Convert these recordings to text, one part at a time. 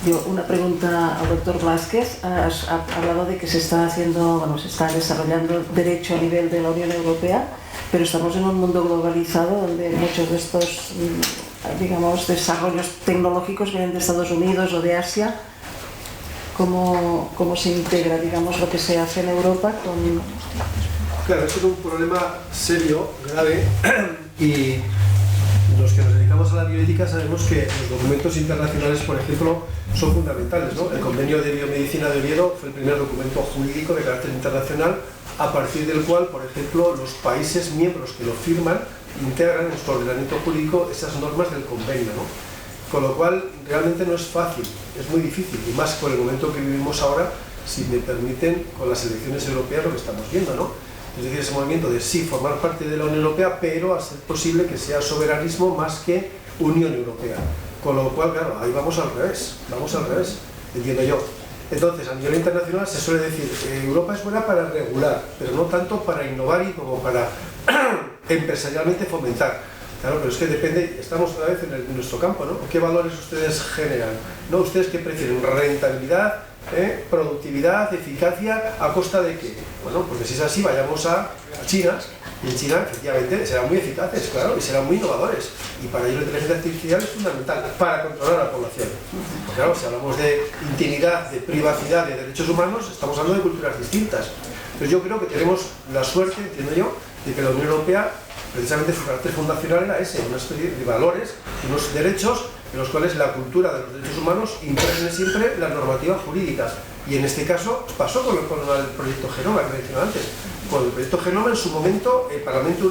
Yo, una pregunta al doctor Blázquez. Has hablado de que se está desarrollando derecho a nivel de la Unión Europea, pero estamos en un mundo globalizado donde muchos de estos, digamos, desarrollos tecnológicos vienen de Estados Unidos o de Asia. ¿Cómo se integra, digamos, lo que se hace en Europa con...? Claro, es un problema serio, grave, y los que nos dedicamos a la bioética sabemos que los documentos internacionales, por ejemplo, son fundamentales, ¿no? El Convenio de Biomedicina de Oviedo fue el primer documento jurídico de carácter internacional a partir del cual, por ejemplo, los países miembros que lo firman integran en su ordenamiento jurídico esas normas del convenio, ¿no? Con lo cual, realmente no es fácil, es muy difícil, y más con el momento que vivimos ahora, si me permiten, con las elecciones europeas lo que estamos viendo, ¿no? Es decir, ese movimiento de sí formar parte de la Unión Europea, pero a ser posible que sea soberanismo más que Unión Europea. Con lo cual, claro, ahí vamos al revés, entiendo yo. Entonces, a nivel internacional se suele decir que Europa es buena para regular, pero no tanto para innovar y como para empresarialmente fomentar. Claro, pero es que depende, estamos otra vez en nuestro campo, ¿no? ¿Qué valores ustedes generan? ¿No? ¿Ustedes qué prefieren? ¿Rentabilidad? ¿Productividad? ¿Eficacia? ¿A costa de qué? Bueno, porque si es así, vayamos a China, y en China efectivamente serán muy eficaces, claro, y serán muy innovadores. Y para ello la inteligencia artificial es fundamental para controlar a la población. Porque claro, si hablamos de intimidad, de privacidad, de derechos humanos, estamos hablando de culturas distintas. Entonces yo creo que tenemos la suerte, entiendo yo, de que la Unión Europea, precisamente su carácter fundacional era ese, una especie de valores, unos derechos en los cuales la cultura de los derechos humanos impregne siempre las normativas jurídicas. Y en este caso pasó con el proyecto Genoma que mencioné antes. Con el proyecto Genoma, en su momento, el Parlamento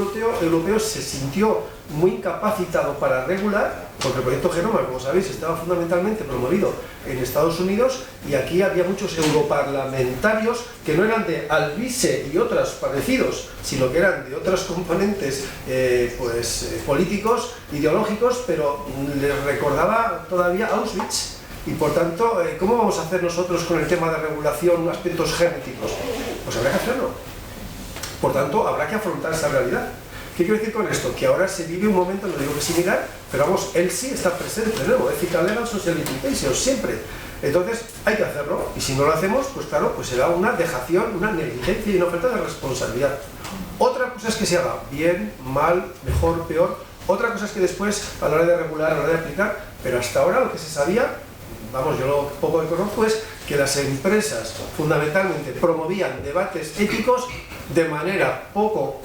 Europeo se sintió muy incapacitado para regular, porque el proyecto Genoma, como sabéis, estaba fundamentalmente promovido en Estados Unidos, y aquí había muchos europarlamentarios que no eran de Alvise y otros parecidos, sino que eran de otros componentes políticos, ideológicos, pero les recordaba todavía Auschwitz. Y por tanto, ¿cómo vamos a hacer nosotros con el tema de regulación aspectos genéticos? Pues habrá que hacerlo. Por tanto, habrá que afrontar esa realidad. ¿Qué quiero decir con esto? Que ahora se vive un momento, no digo que similar, pero vamos, él sí está presente, de nuevo, Ethical Legal Social Implication, siempre. Entonces, hay que hacerlo, y si no lo hacemos, pues claro, pues será una dejación, una negligencia y una falta de responsabilidad. Otra cosa es que se haga bien, mal, mejor, peor. Otra cosa es que después, a la hora de regular, a la hora de aplicar, pero hasta ahora lo que se sabía, vamos, yo lo poco que conozco es que las empresas fundamentalmente promovían debates éticos de manera poco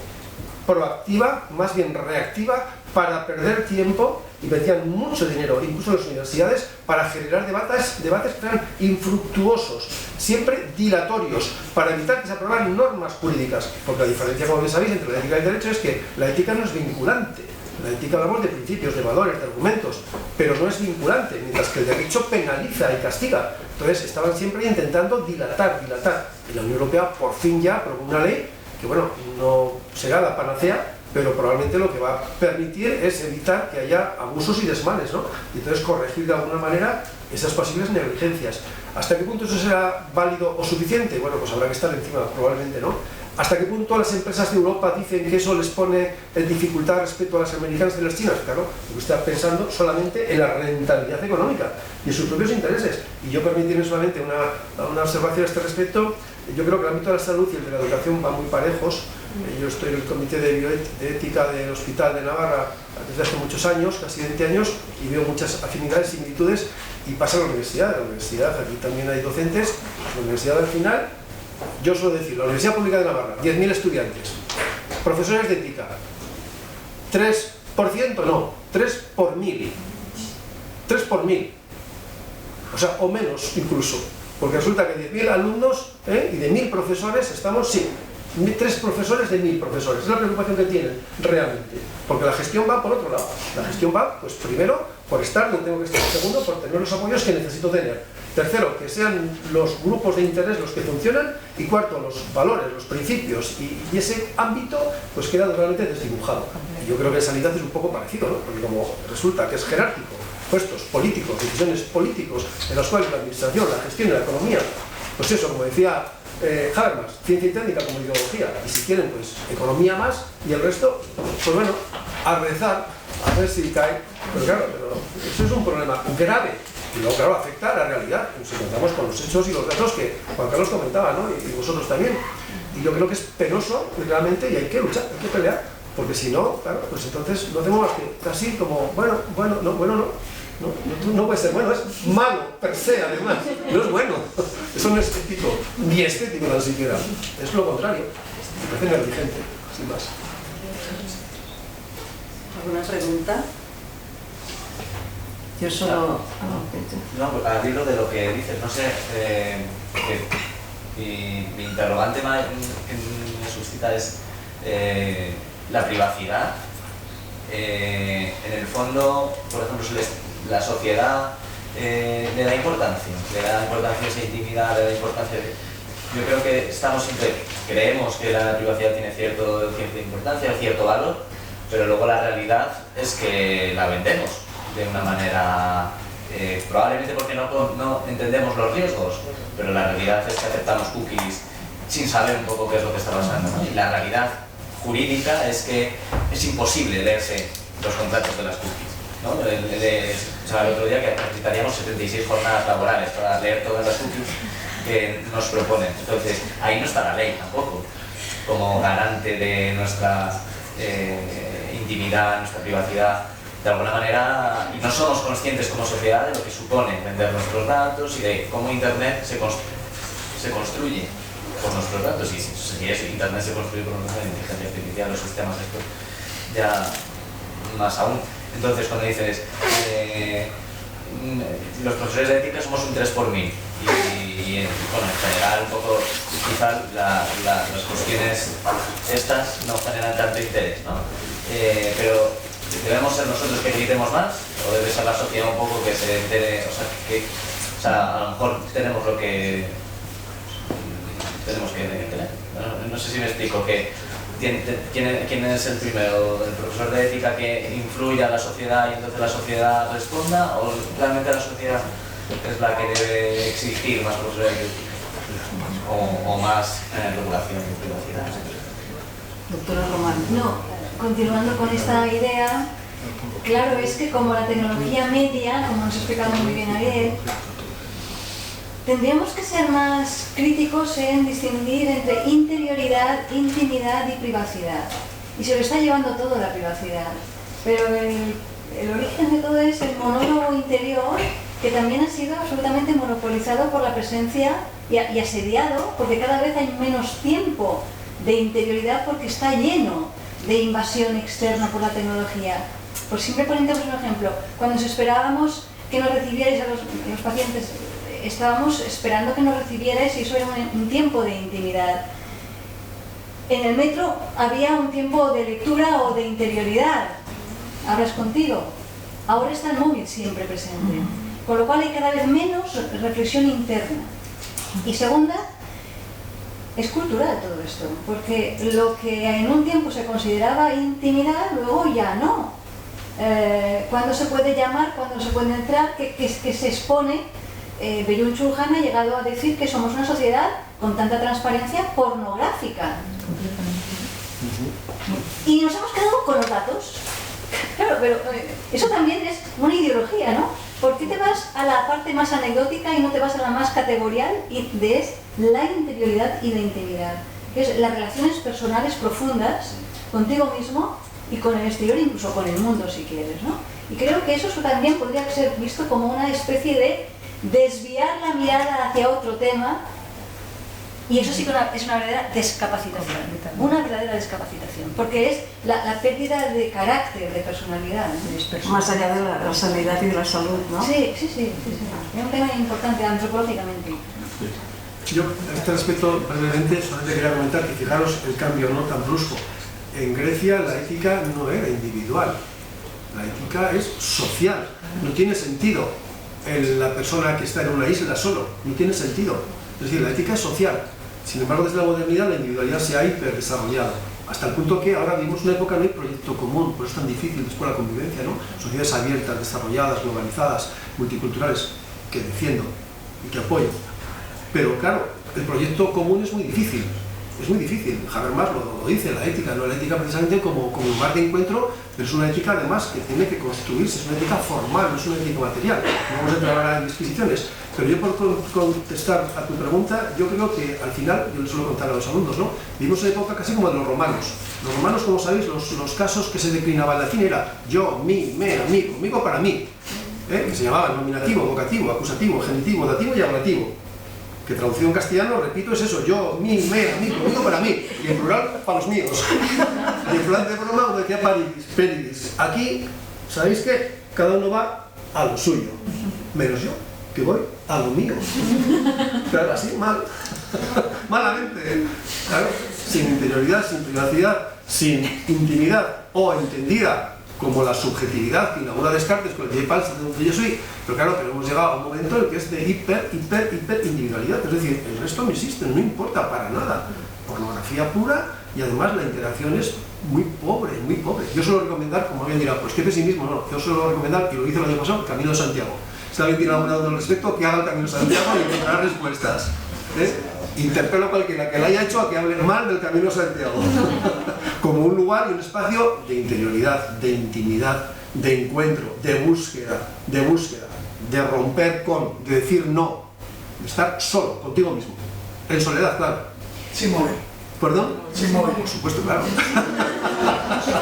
proactiva, más bien reactiva, para perder tiempo, y metían mucho dinero, incluso en las universidades, para generar debates que eran infructuosos, siempre dilatorios, para evitar que se aprobaran normas jurídicas. Porque la diferencia, como bien sabéis, entre la ética y el derecho es que la ética no es vinculante. La ética hablamos de principios, de valores, de argumentos, pero no es vinculante, mientras que el derecho penaliza y castiga. Entonces estaban siempre intentando dilatar. Y la Unión Europea por fin ya aprobó una ley que, bueno, no será la panacea, pero probablemente lo que va a permitir es evitar que haya abusos y desmanes, ¿no? Y entonces corregir de alguna manera esas posibles negligencias. ¿Hasta qué punto eso será válido o suficiente? Bueno, pues habrá que estar encima, probablemente, ¿no? ¿Hasta qué punto las empresas de Europa dicen que eso les pone en dificultad respecto a las americanas y las chinas? Claro, porque está pensando solamente en la rentabilidad económica y en sus propios intereses. Y yo permitirme solamente una observación a este respecto. Yo creo que el ámbito de la salud y el de la educación van muy parejos. Yo estoy en el Comité de Bioética del Hospital de Navarra desde hace muchos años, casi 20 años, y veo muchas afinidades, similitudes, y pasa a la universidad. Aquí también hay docentes. La universidad al final, yo suelo decir, la Universidad Pública de Navarra, 10.000 estudiantes, profesores de ética, 3%, no, 3 por 1.000. 3 por 1.000. O sea, o menos incluso. Porque resulta que 10.000 alumnos y de 1.000 profesores estamos, sí, 3 profesores de 1.000 profesores. Es la preocupación que tienen realmente. Porque la gestión va por otro lado. La gestión va, pues primero, por estar donde tengo que estar. Segundo, por tener los apoyos que necesito tener. Tercero, que sean los grupos de interés los que funcionan. Y cuarto, los valores, los principios. Y ese ámbito, pues queda totalmente desdibujado. Y yo creo que en sanidad es un poco parecido, ¿no? Porque como resulta que es jerárquico, puestos políticos, decisiones políticos, en los cuales la administración, la gestión y la economía, pues eso, como decía Habermas, ciencia y técnica como ideología, y si quieren, pues economía más, y el resto, pues bueno, a rezar, a ver si cae. Pero claro, eso es un problema grave, Y luego, claro, afecta a la realidad. Nos encontramos con los hechos y los datos que Juan Carlos comentaba, ¿no? Y vosotros también. Y yo creo que es penoso, realmente, y hay que luchar, hay que pelear. Porque si no, claro, pues entonces no hacemos más que casi como, bueno, no puede ser bueno, es malo per se, además. No es bueno. Eso no es ético, ni estético tan siquiera. Es lo contrario. Me parece negligente, sin más. ¿Alguna pregunta? Yo solo... No, pues, al hilo de lo que dices, no sé, mi interrogante que me suscita es la privacidad. En el fondo, por ejemplo, la sociedad le da importancia a esa intimidad, le da importancia. Yo creo que creemos que la privacidad tiene cierta importancia, cierto valor, pero luego la realidad es que la vendemos de una manera, probablemente porque no entendemos los riesgos, pero la realidad es que aceptamos cookies sin saber un poco qué es lo que está pasando, ¿no? Y la realidad jurídica es que es imposible leerse los contratos de las cookies, ¿no? El otro día que necesitaríamos 76 jornadas laborales para leer todas las cookies que nos proponen. Entonces, ahí no está la ley tampoco, como garante de nuestra intimidad, nuestra privacidad, de alguna manera, y no somos conscientes como sociedad de lo que supone vender nuestros datos y de cómo Internet se construye por nuestros datos. Y si eso, Internet se construye por nuestra inteligencia artificial, los sistemas estos, ya más aún. Entonces, cuando dices, los profesores de ética somos un 3 por 1000, y bueno, en general, un poco, quizás las cuestiones estas no generan tanto interés, ¿no? Pero ¿debemos ser nosotros que gritemos más? ¿O debe ser la sociedad un poco que se entere? O sea, a lo mejor tenemos lo que tenemos que tener. No sé si me explico. ¿Quién es el primero? ¿El profesor de ética que influye a la sociedad y entonces la sociedad responda? ¿O realmente la sociedad es la que debe exigir más profesores de ética? ¿O más regulación y privacidad? Doctora Román. No. Continuando con esta idea, claro, es que como la tecnología media, como nos ha explicado muy bien Ariel, tendríamos que ser más críticos en distinguir entre interioridad, intimidad y privacidad. Y se lo está llevando todo la privacidad. Pero el origen de todo es el monólogo interior, que también ha sido absolutamente monopolizado por la presencia y asediado, porque cada vez hay menos tiempo de interioridad porque está lleno de invasión externa por la tecnología. Por siempre poniendo un ejemplo, cuando nos esperábamos que nos recibierais a los pacientes, estábamos esperando que nos recibierais y eso era un tiempo de intimidad. En el metro había un tiempo de lectura o de interioridad. Hablas contigo. Ahora está el móvil siempre presente. Con lo cual hay cada vez menos reflexión interna. Y segunda, es cultural todo esto, porque lo que en un tiempo se consideraba intimidad, luego ya no. ¿Cuándo se puede llamar? ¿Cuándo se puede entrar? Que se expone. Byung-Chul Han ha llegado a decir que somos una sociedad con tanta transparencia pornográfica. Y nos hemos quedado con los datos. Claro, pero eso también es una ideología, ¿no? ¿Por qué te vas a la parte más anecdótica y no te vas a la más categorial? Y es la interioridad y la intimidad, que es las relaciones personales profundas contigo mismo y con el exterior, incluso con el mundo si quieres, ¿no? Y creo que eso también podría ser visto como una especie de desviar la mirada hacia otro tema, y eso sí que es una verdadera descapacitación, porque es la pérdida de carácter, de personalidad. Más allá de la sanidad y de la salud, ¿no? Sí. Es un tema importante antropológicamente. Yo, a este respecto, brevemente, solamente quería comentar que fijaros el cambio no tan brusco. En Grecia la ética no era individual, la ética es social, no tiene sentido la persona que está en una isla solo, no tiene sentido. Es decir, la ética es social. Sin embargo, desde la modernidad la individualidad se ha hiperdesarrollado, hasta el punto que ahora vivimos una época no hay proyecto común, por eso es tan difícil después la convivencia, ¿no? Sociedades abiertas, desarrolladas, globalizadas, multiculturales, que defiendo y que apoyo. Pero claro, el proyecto común es muy difícil. es muy difícil. Habermas lo dice, la ética, no la ética precisamente como un mar de encuentro, pero es una ética además que tiene que construirse, es una ética formal, no es una ética material. No vamos a entrar ahora en disquisiciones, pero yo por contestar a tu pregunta, yo creo que al final, yo les suelo contar a los alumnos, ¿no? Vivimos una época casi como de los romanos. Los romanos, como sabéis, los casos que se declinaban en latín era yo, mí, me, a mí, conmigo, para mí, que se llamaban nominativo, vocativo, acusativo, genitivo, dativo y ablativo. Que traducido en castellano, repito, es eso, yo, mí, me, a mí, conmigo, para mí, y en plural, para los míos. Y en plural de broma, uno decía peridis. Aquí, ¿sabéis qué? Cada uno va a lo suyo, menos yo, que voy a lo mío. Claro, así, malamente, claro, sin interioridad, sin privacidad, sin intimidad o entendida como la subjetividad que inaugura Descartes con el que falsa de donde yo soy, pero claro, pero hemos llegado a un momento en el que es de hiper individualidad, es decir, el resto no existe, no importa para nada, pornografía pura y además la interacción es muy pobre, muy pobre. Yo suelo recomendar, como alguien dirá, pues qué pesimismo, no, yo suelo recomendar, y lo hice el año pasado, el Camino de Santiago. Si alguien tiene alguna duda al respecto, que haga el Camino de Santiago y encontrará respuestas. Interpelo a cualquiera que la haya hecho a que hable mal del Camino de Santiago como un lugar y un espacio de interioridad, de intimidad, de encuentro, de búsqueda, de romper con, de decir no, de estar solo, contigo mismo, en soledad, claro. Sin móvil. ¿Perdón? Sin móvil. Por supuesto, claro.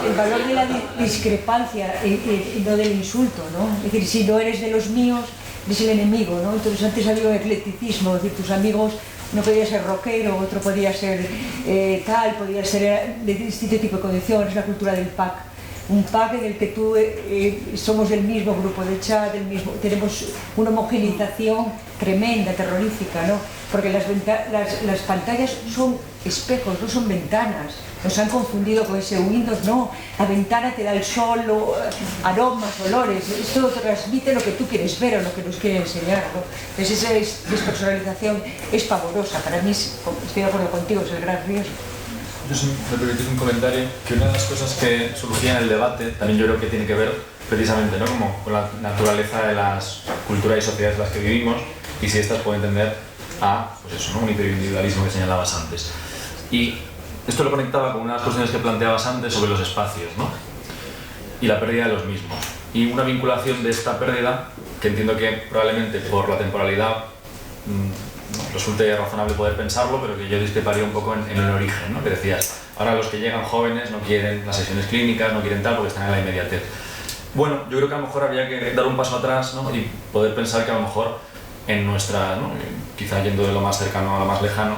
El valor de la discrepancia y no del insulto, ¿no? Es decir, si no eres de los míos, eres el enemigo, ¿no? Entonces antes había eclecticismo, es decir, tus amigos, uno podía ser rockero, otro podía ser tal, podía ser de distinto tipo de condiciones, la cultura del pack. Un pack en el que tú somos del mismo grupo de chat, tenemos una homogeneización tremenda, terrorífica, ¿no? Porque las pantallas son espejos, no son ventanas. Nos han confundido con ese Windows, no. La ventana te da el sol, aromas, olores. Esto transmite lo que tú quieres ver o lo que nos quiere enseñar, ¿no? Entonces esa despersonalización es pavorosa. Para mí, estoy de acuerdo contigo, es el gran riesgo. Yo, si me permitís un comentario, que una de las cosas que surgía en el debate, también yo creo que tiene que ver precisamente, ¿no?, como con la naturaleza de las culturas y sociedades en las que vivimos y si estas pueden tender a, pues eso, ¿no?, un hiperindividualismo que señalabas antes. Y esto lo conectaba con unas cuestiones que planteabas antes sobre los espacios, ¿no?, y la pérdida de los mismos. Y una vinculación de esta pérdida, que entiendo que probablemente por la temporalidad resulte razonable poder pensarlo, pero que yo discreparía un poco en el origen, ¿no?, que decías, ahora los que llegan jóvenes no quieren las sesiones clínicas, no quieren tal, porque están en la inmediatez. Bueno, yo creo que a lo mejor habría que dar un paso atrás, ¿no?, y poder pensar que a lo mejor en nuestra, ¿no?, quizá yendo de lo más cercano a lo más lejano,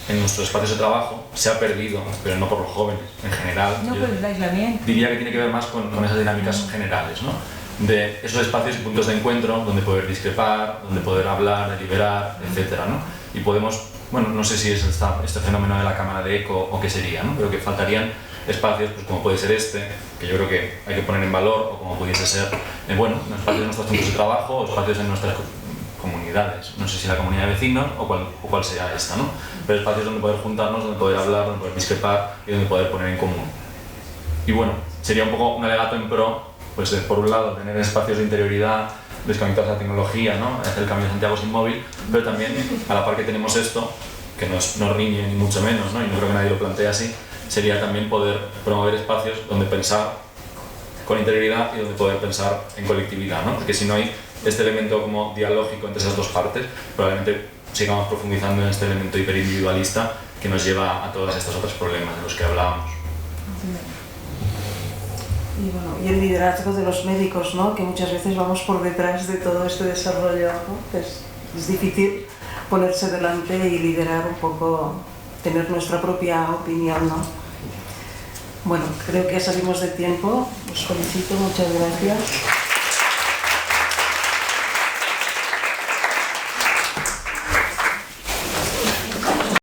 en nuestros espacios de trabajo se ha perdido, pero no por los jóvenes, en general. No, pero el aislamiento. Diría que tiene que ver más con esas dinámicas generales, ¿no?, de esos espacios y puntos de encuentro donde poder discrepar, donde poder hablar, deliberar, etcétera, ¿no? Y podemos, bueno, no sé si es este fenómeno de la cámara de eco o qué sería, ¿no?, pero que faltarían espacios, pues como puede ser este, que yo creo que hay que poner en valor, o como pudiese ser, bueno, espacios de nuestros puntos de trabajo o espacios en nuestras comunidades, no sé si la comunidad de vecinos o cuál sea esta, ¿no?, pero espacios donde poder juntarnos, donde poder hablar, donde poder discrepar y donde poder poner en común. Y bueno, sería un poco un alegato en pro, pues por un lado tener espacios de interioridad desconectados a la tecnología, ¿no?, hacer el Camino de Santiago sin móvil, pero también a la par que tenemos esto, que no riñe ni mucho menos, ¿no?, y no creo que nadie lo plantee así, sería también poder promover espacios donde pensar con interioridad y donde poder pensar en colectividad, ¿no?, porque si no hay este elemento como dialógico entre esas dos partes, probablemente sigamos profundizando en este elemento hiperindividualista que nos lleva a todos estos otros problemas de los que hablábamos. Y, bueno, y el liderazgo de los médicos, ¿no?, que muchas veces vamos por detrás de todo este desarrollo, ¿no?, es difícil ponerse delante y liderar un poco, tener nuestra propia opinión, ¿no? Bueno, creo que salimos de tiempo, os felicito, muchas gracias.